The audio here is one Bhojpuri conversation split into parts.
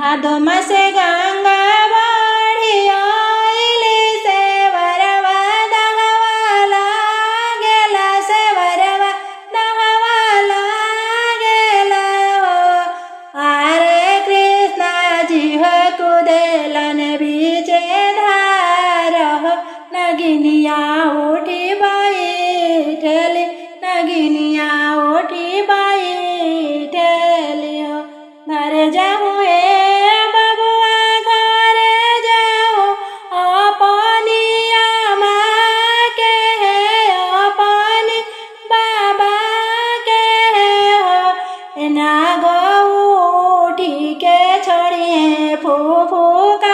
भादो मासे गंगा बाढ़ी आइली से वरवा दहवाला गेला से वरवा दहवाला गेला हो। आरे कृष्णा जी हो कुदेलन बीचे धार हो। नगिनिया उठी बैठली नगिनिया उठी बैठली हो। घर जाऊँ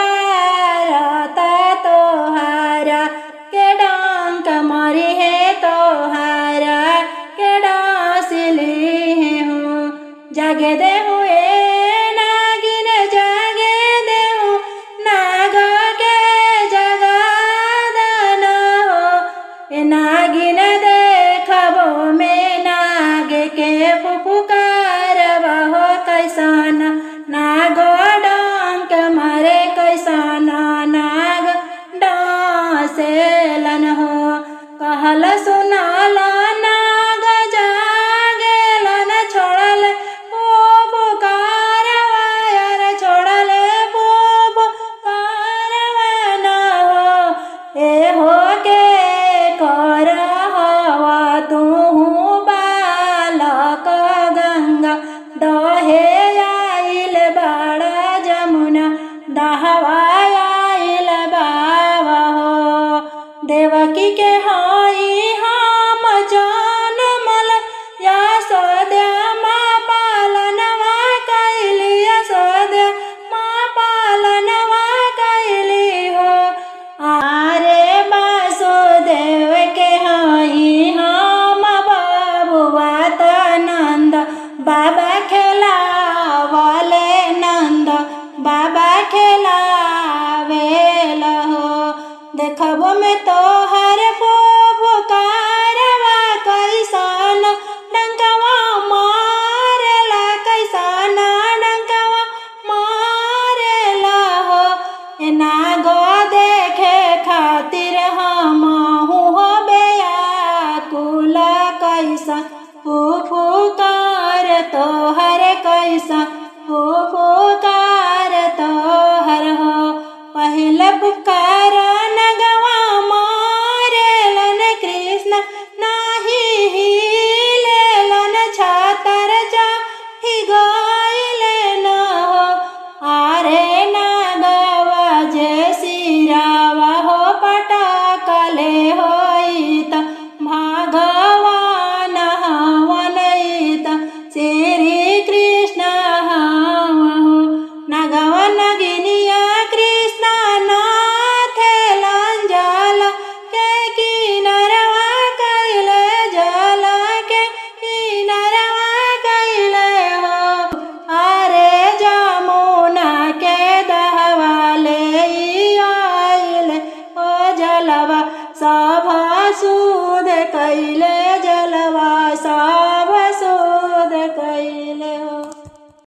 फुफुकारता तोहारा के डंक मरी है तोहारा के डांसली हूँ। जगे दे हुए नागिन जगे दे हूँ नाग के जगादन हो। नागिन देखबो में नाग के फुफुकार हो। कैसन नाग डंक मरे कैसन नाग डांसेलन हो। कहल सुनल नाग जागेलन छोड़ल फुफुकारवा यार छोड़ल फुफुकारवा न हो। ए हो के कर हवा तूहू बालक गंगा दहे आइल बड़ा जमुना दहवा आइल बाबा हो। देवकी के हई हम जनमल यशोदा माँ पालनवा कैली यशोदा माँ पालनवा कैली हो। आरे वासुदेव के हई हम बबुआ त नंद बाबा खेलावले नंद बाबा खेलावेल हो। देखबो में तो